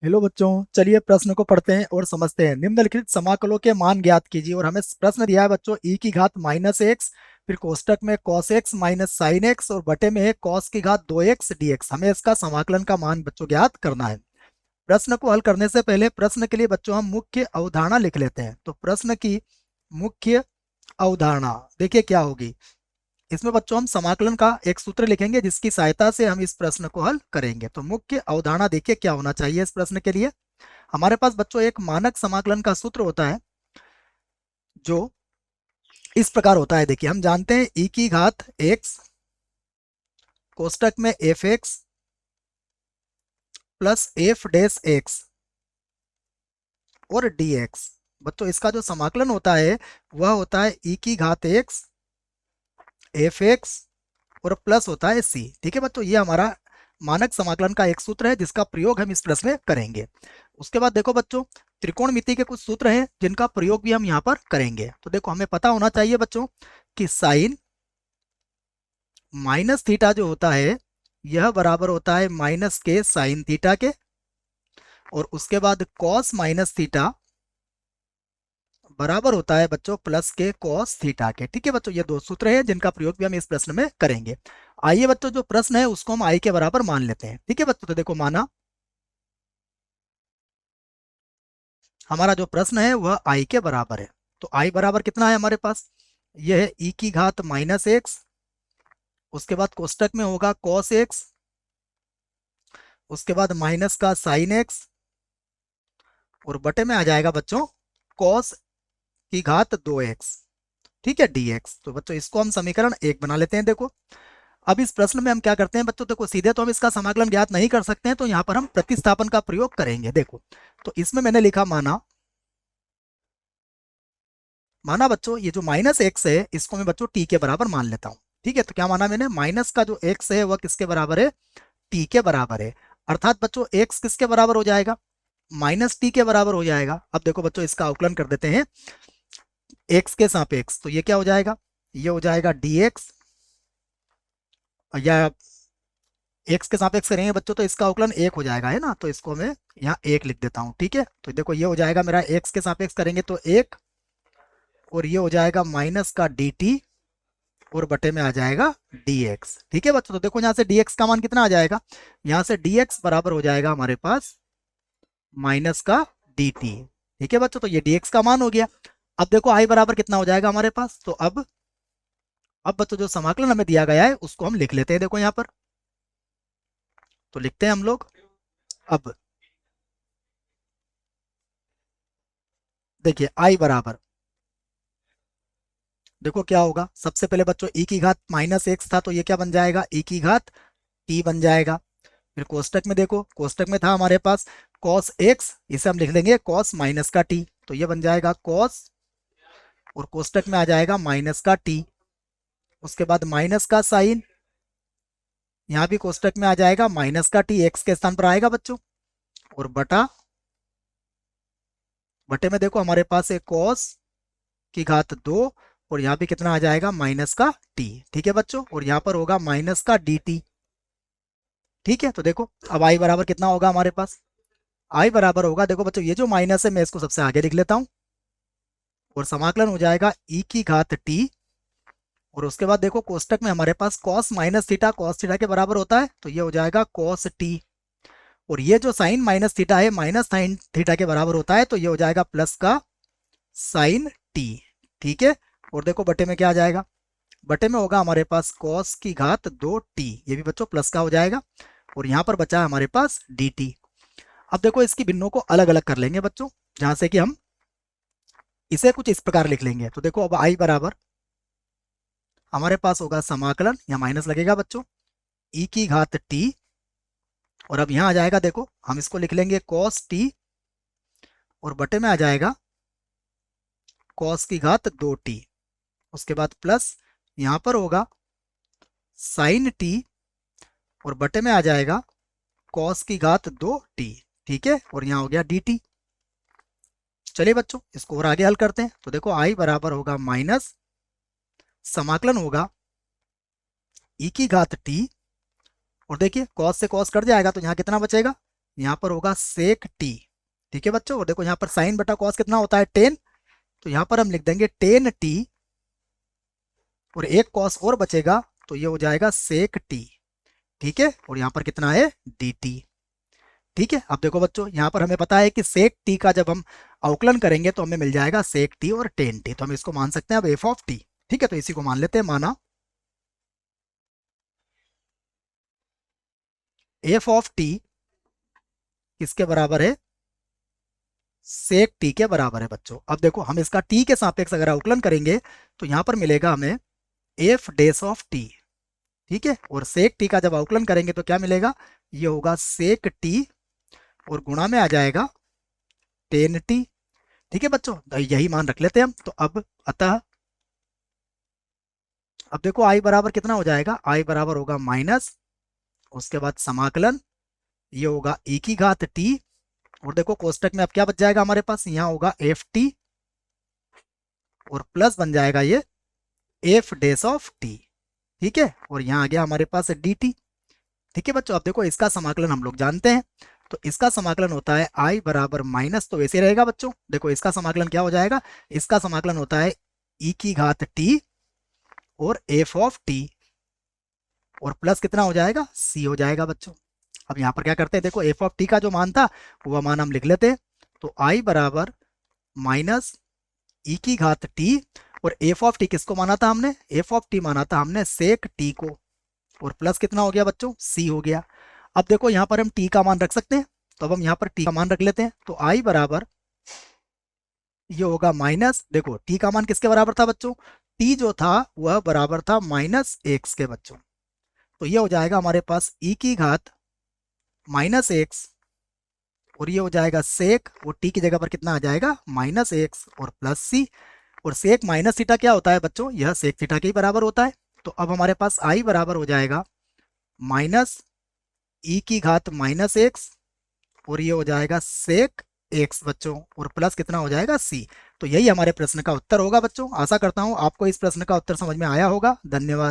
Hello बच्चों, चलिए प्रश्न को पढ़ते हैं और समझते हैं। निम्नलिखित समाकलों के मान ज्ञात कीजिए। और हमें प्रश्न दिया है बच्चों ई की घात माइनस एक्स, फिर कोष्टक में cos x minus sine x और बटे में है कॉस की घात 2x dx। हमें इसका समाकलन का मान बच्चों ज्ञात करना है। प्रश्न को हल करने से पहले प्रश्न के लिए बच्चों हम मुख्य अवधारणा लिख लेते हैं। तो प्रश्न की मुख्य अवधारणा देखिए क्या होगी। इसमें बच्चों हम समाकलन का एक सूत्र लिखेंगे जिसकी सहायता से हम इस प्रश्न को हल करेंगे। तो मुख्य अवधारणा देखिए क्या होना चाहिए इस प्रश्न के लिए। हमारे पास बच्चों एक मानक समाकलन का सूत्र होता है जो इस प्रकार होता है। देखिए हम जानते हैं ई की घात एक्स कोष्टक में F x plus F dash x और डी एक्स। बच्चों इसका जो समाकलन होता है वह होता है ई की घात एक्स एफ एक्स और प्लस होता है सी। ठीक है बच्चों, ये हमारा मानक समाकलन का एक सूत्र है जिसका प्रयोग हम इस प्रश्न में करेंगे। उसके बाद देखो बच्चों, त्रिकोणमिति के कुछ सूत्र हैं जिनका प्रयोग भी हम यहाँ पर करेंगे। तो देखो हमें पता होना चाहिए बच्चों कि साइन माइनस थीटा जो होता है यह बराबर होता है माइनस के साइन थीटा के, और उसके बाद कॉस माइनस थीटा बराबर होता है बच्चों प्लस के कॉस थीटा के। ठीक है बच्चों, ये दो सूत्र हैं जिनका प्रयोग भी हम इस प्रश्न में करेंगे। आइए बच्चों, जो प्रश्न है उसको हम आई के बराबर मान लेते हैं। ठीक है बच्चों, तो देखो माना हमारा जो प्रश्न है वह आई के बराबर है। तो आई बराबर कितना है हमारे पास, यह है ई की घात माइनस एक्स, उसके बाद कोष्टक में होगा कॉस एक्स, उसके बाद माइनस का साइन एक्स और बटे में आ जाएगा बच्चों कॉस की घात 2x। ठीक है dx। तो बच्चों इसको हम समीकरण एक बना लेते हैं। देखो अब इस प्रश्न में हम क्या करते हैं बच्चों, देखो सीधे तो हम इसका समाकलन ज्ञात नहीं कर सकते हैं, तो यहाँ पर हम प्रतिस्थापन का प्रयोग करेंगे। देखो तो इसमें मैंने लिखा माना माना बच्चों ये जो माइनस एक्स है इसको मैं बच्चों टी के बराबर मान लेता हूँ। ठीक है, तो क्या माना मैंने, माइनस का जो एक्स है वह किसके बराबर है, टी के बराबर है। अर्थात बच्चों एक्स किसके बराबर हो जाएगा, माइनस टी के बराबर हो जाएगा। अब देखो बच्चों इसका अवकलन कर देते हैं एक्स के सापेक्ष। तो ये क्या हो जाएगा, ये हो जाएगा dx, या एक्स के सापेक्ष करेंगे बच्चों तो इसका अवकलन एक हो जाएगा, है ना। तो इसको मैं यहाँ एक लिख देता हूँ। ठीक है, तो देखो ये हो जाएगा मेरा एक्स के सापेक्ष करेंगे तो एक, और ये हो जाएगा माइनस का dt और बटे में आ जाएगा dx। ठीक है बच्चों, तो देखो यहाँ से dx का मान कितना आ जाएगा, यहाँ से dx बराबर हो जाएगा हमारे पास माइनस का dt। ठीक है बच्चों, तो ये dx का मान हो गया। अब देखो i बराबर कितना हो जाएगा हमारे पास, तो अब बच्चों जो समाकलन हमें दिया गया है उसको हम लिख लेते हैं। देखो यहाँ पर तो लिखते हैं हम लोग। अब देखिए i बराबर, देखो क्या होगा, सबसे पहले बच्चों e की घात माइनस एक्स था तो ये क्या बन जाएगा, e की घात t बन जाएगा। फिर कोष्टक में देखो, कोष्टक में था हमारे पास cos x, इसे हम लिख देंगे cos माइनस का t, तो ये बन जाएगा cos, और कोष्टक में आ जाएगा माइनस का t। उसके बाद माइनस का साइन, यहाँ भी कोष्टक में आ जाएगा माइनस का t, x के स्थान पर आएगा बच्चों, और बटा बटे में देखो हमारे पास है cos की घात 2, और यहाँ भी कितना आ जाएगा माइनस का t। ठीक है बच्चों, और यहाँ पर होगा माइनस का dt। ठीक है, तो देखो अब i बराबर कितना होगा हमारे पास, i बराबर होगा, देखो बच्चों ये जो माइनस है मैं इसको सबसे आगे लिख लेता हूँ, और समाकलन हो जाएगा e की घात t, और उसके बाद देखो कोष्टक में हमारे पास cos minus theta cos theta के बराबर होता है, तो ये हो जाएगा cos t, और ये जो साइन माइनस थीटा है माइनस साइन थीटा के बराबर होता है, तो ये हो जाएगा प्लस का साइन t। ठीक है, और देखो बटे में क्या आ जाएगा, बटे में होगा हमारे पास cos की घात 2t, ये भी बच्चों प्लस का हो जाएगा, और यहाँ पर बचा है हमारे पास dt। अब देखो इसकी भिन्नों को अलग अलग कर लेंगे बच्चों, जहां से कि हम इसे कुछ इस प्रकार लिख लेंगे। तो देखो अब i बराबर हमारे पास होगा समाकलन, यहाँ माइनस लगेगा बच्चों, e की घात t, और अब यहाँ आ जाएगा देखो हम इसको लिख लेंगे cos t, और बटे में आ जाएगा cos की घात 2t। उसके बाद प्लस यहाँ पर होगा साइन t, और बटे में आ जाएगा cos की घात 2t। ठीक है, और यहाँ हो गया dt। चलिए बच्चों इसको और आगे हल करते हैं। तो देखो i बराबर होगा माइनस समाकलन होगा e की घात t, और देखिए cos से cos कट जाएगा तो यहाँ कितना बचेगा, यहाँ पर होगा सेक टी। ठीक है बच्चों, और देखो यहाँ पर साइन बटा कॉस कितना होता है 10, तो यहाँ पर हम लिख देंगे 10t, और एक कॉस और बचेगा तो ये हो जाएगा सेक टी। ठीक है, और यहाँ पर कितना है dt। ठीक है, अब देखो बच्चों यहाँ पर हमें पता है कि सेक टी का जब हम अवकलन करेंगे तो हमें मिल जाएगा सेक टी और 10t, तो हम इसको मान सकते हैं अब एफ ऑफ टी। ठीक है, तो इसी को मान लेते हैं, माना एफ ऑफ टी किसके बराबर है, सेक टी के बराबर है बच्चों। अब देखो हम इसका टी के सापेक्ष अगर अवकलन करेंगे तो यहाँ पर मिलेगा हमें एफ डेस ऑफ टी। ठीक है, और सेक टी का जब अवकलन करेंगे तो क्या मिलेगा, ये होगा सेक टी और गुणा में आ जाएगा 10t। ठीक है बच्चों, तो यही मान रख लेते हैं हम। तो अब अतः अब देखो आई बराबर कितना हो जाएगा, आई बराबर होगा माइनस, उसके बाद समाकलन, ये होगा e की घात t, और देखो कोष्टक में अब क्या बच जाएगा हमारे पास, यहाँ होगा एफ टी और प्लस बन जाएगा ये एफ डेस ऑफ टी। ठीक है, और यहाँ आ गया हमारे पास डी टी। ठीक है बच्चों, अब देखो इसका समाकलन हम लोग जानते हैं, तो इसका समाकलन होता है आई बराबर माइनस, तो वैसे रहेगा बच्चों। देखो इसका समाकलन क्या हो जाएगा, इसका समाकलन होता है ई की घात टी और एफ ऑफ टी, और प्लस कितना हो जाएगा, सी हो जाएगा बच्चों। अब यहाँ पर क्या करते हैं, देखो एफ ऑफ टी का जो मान था वो मान हम लिख लेते हैं, तो आई बराबर माइनस ई की घात टी, और एफ ऑफ टी किसको माना था हमने, एफ ऑफ टी माना था हमने सेक टी को, और प्लस कितना हो गया बच्चों, सी हो गया। अब देखो यहाँ पर हम टी का मान रख सकते हैं, तो अब हम यहाँ पर टी का मान रख लेते हैं, तो आई बराबर ये होगा माइनस, देखो टी का मान किसके बराबर था बच्चों, टी जो था वह बराबर था माइनस एक्स के बच्चों, तो ये हो जाएगा हमारे पास ई की घात माइनस एक्स, और ये हो जाएगा सेक, और टी की जगह पर कितना आ जाएगा माइनस एक्स और प्लस सी, और सेक माइनस थीटा क्या होता है बच्चों, यह सेक थीटा के ही बराबर होता है। तो अब हमारे पास आई बराबर हो जाएगा माइनस ई की घात माइनस एक्स, और ये हो जाएगा सेक एक्स बच्चों, और प्लस कितना हो जाएगा सी। तो यही हमारे प्रश्न का उत्तर होगा बच्चों। आशा करता हूं आपको इस प्रश्न का उत्तर समझ में आया होगा। धन्यवाद।